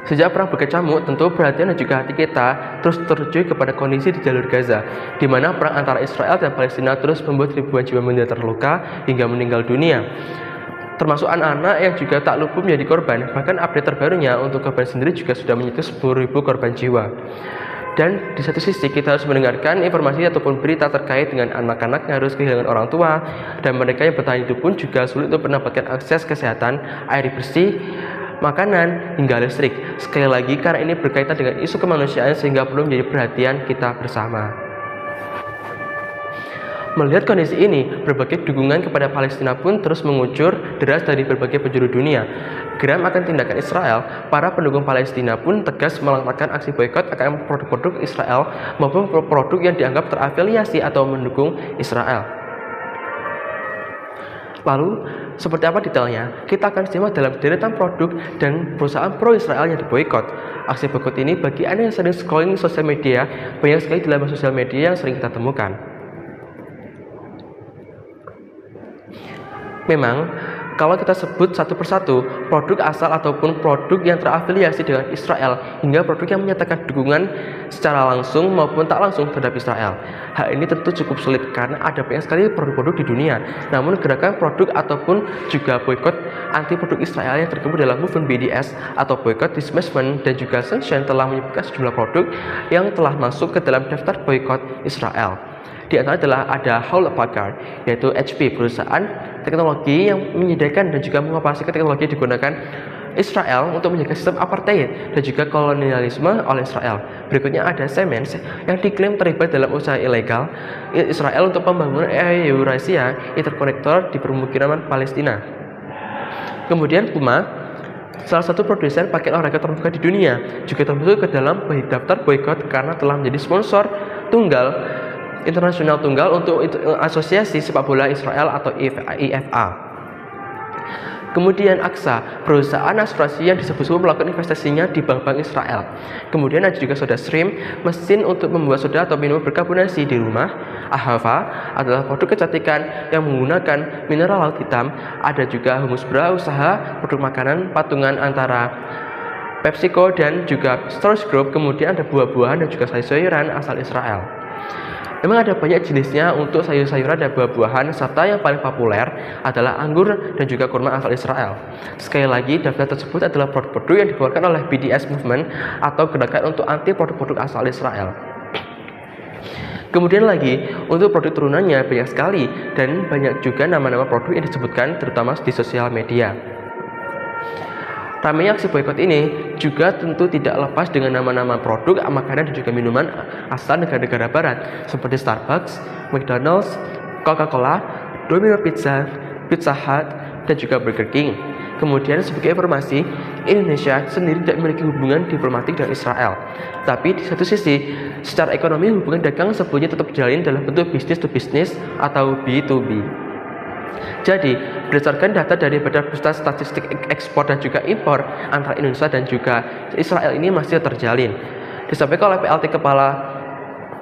Sejak perang berkecamuk, tentu perhatian dan juga hati kita terus tertuju kepada kondisi di jalur Gaza, di mana perang antara Israel dan Palestina terus membuat ribuan jiwa menderita terluka hingga meninggal dunia. Termasuk anak-anak yang juga tak luput menjadi korban. Bahkan update terbarunya untuk korban sendiri juga sudah menyentuh 10.000 korban jiwa. Dan di satu sisi kita harus mendengarkan informasi ataupun berita terkait dengan anak-anak yang harus kehilangan orang tua, dan mereka yang bertahan hidup pun juga sulit untuk mendapatkan akses kesehatan, air bersih, makanan, hingga listrik. Sekali lagi, karena ini berkaitan dengan isu kemanusiaan sehingga perlu menjadi perhatian kita bersama. Melihat kondisi ini, berbagai dukungan kepada Palestina pun terus mengucur deras dari berbagai penjuru dunia. Geram akan tindakan Israel, para pendukung Palestina pun tegas melontarkan aksi boikot akan produk-produk Israel maupun produk yang dianggap terafiliasi atau mendukung Israel. Lalu, seperti apa detailnya? Kita akan simak dalam deretan produk dan perusahaan pro-Israel yang diboikot. Aksi boikot ini bagi Anda yang sering scrolling sosial media, banyak sekali di laman sosial media yang sering kita temukan. Memang, kalau kita sebut satu persatu, produk asal ataupun produk yang terafiliasi dengan Israel, hingga produk yang menyatakan dukungan secara langsung maupun tak langsung terhadap Israel. Hal ini tentu cukup sulit karena ada banyak sekali produk-produk di dunia. Namun gerakan produk ataupun juga boikot anti produk Israel yang tergabung dalam movement BDS atau boycott, dismissment, dan juga sanction telah menyebutkan sejumlah produk yang telah masuk ke dalam daftar boikot Israel. Di antara adalah ada Hewlett Packard, yaitu HP, perusahaan teknologi yang menyediakan dan juga mengoperasikan teknologi yang digunakan Israel untuk menjaga sistem apartheid dan juga kolonialisme oleh Israel. Berikutnya ada Siemens yang diklaim terlibat dalam usaha ilegal Israel untuk pembangunan Eurasia Interconnector di permukiman Palestina. Kemudian Puma, salah satu produsen pakaian olahraga terbuka di dunia, juga termasuk ke dalam daftar boikot karena telah menjadi sponsor internasional tunggal untuk asosiasi sepak bola Israel atau IFA. Kemudian AXA, perusahaan asuransi yang disebut-sebut melakukan investasinya di bank-bank Israel. Kemudian ada juga soda stream, mesin untuk membuat soda atau minuman berkarbonasi di rumah. Ahava adalah produk kecantikan yang menggunakan mineral laut hitam. Ada juga Humus Bra, usaha produk makanan patungan antara PepsiCo dan juga Strauss Group. Kemudian ada buah-buahan dan juga sayur-sayuran asal Israel. Memang ada banyak jenisnya untuk sayur-sayuran dan buah-buahan, serta yang paling populer adalah anggur dan juga kurma asal Israel. Sekali lagi, daftar tersebut adalah produk-produk yang dikeluarkan oleh BDS Movement atau gerakan untuk anti produk-produk asal Israel. Kemudian lagi, untuk produk turunannya banyak sekali dan banyak juga nama-nama produk yang disebutkan terutama di sosial media. Ramainya aksi boikot ini juga tentu tidak lepas dengan nama-nama produk, makanan dan juga minuman asal negara-negara barat seperti Starbucks, McDonald's, Coca-Cola, Domino's Pizza, Pizza Hut, dan juga Burger King. Kemudian sebagai informasi, Indonesia sendiri tidak memiliki hubungan diplomatik dengan Israel. Tapi di satu sisi, secara ekonomi hubungan dagang sebetulnya tetap dijalin dalam bentuk business to business atau B2B. Jadi, berdasarkan data dari Badan Pusat Statistik Ekspor dan juga Impor antara Indonesia dan juga Israel ini masih terjalin. Disampaikan oleh PLT Kepala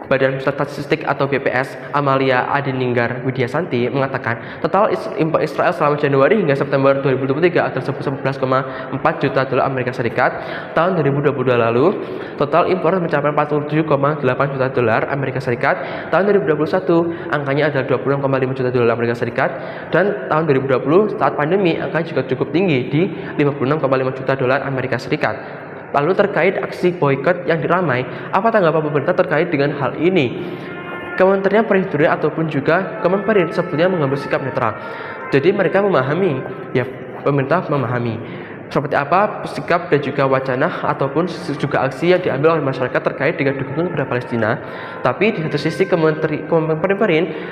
Badan Pusat Statistik atau BPS, Amalia Adininggar Widyasanti, mengatakan total impor Israel selama Januari hingga September 2023 tersebut 11,4 juta dolar Amerika Serikat. Tahun 2022 lalu, total impor mencapai 47,8 juta dolar Amerika Serikat. Tahun 2021, angkanya adalah 26,5 juta dolar Amerika Serikat. Dan tahun 2020, saat pandemi, angkanya juga cukup tinggi di 56,5 juta dolar Amerika Serikat. Lalu terkait aksi boikot yang diramai, apa tanggapan pemerintah terkait dengan hal ini? Kementerian Perindustrian ataupun juga Kemenperin sebetulnya mengambil sikap netral. Jadi mereka memahami, ya pemerintah memahami seperti apa sikap dan juga wacana ataupun juga aksi yang diambil oleh masyarakat terkait dengan dukungan kepada Palestina. Tapi di satu sisi Kemenperin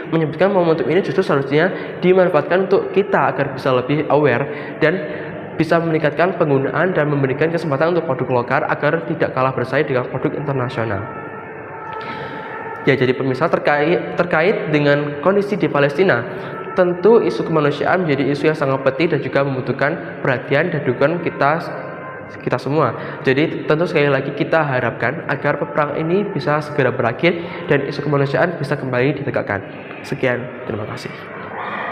menyebutkan momentum ini justru seharusnya dimanfaatkan untuk kita agar bisa lebih aware dan bisa meningkatkan penggunaan dan memberikan kesempatan untuk produk lokal agar tidak kalah bersaing dengan produk internasional. Ya, jadi pemirsa, terkait dengan kondisi di Palestina, tentu isu kemanusiaan menjadi isu yang sangat penting dan juga membutuhkan perhatian dan dukungan kita semua. Jadi tentu sekali lagi kita harapkan agar peperangan ini bisa segera berakhir dan isu kemanusiaan bisa kembali ditegakkan. Sekian, terima kasih.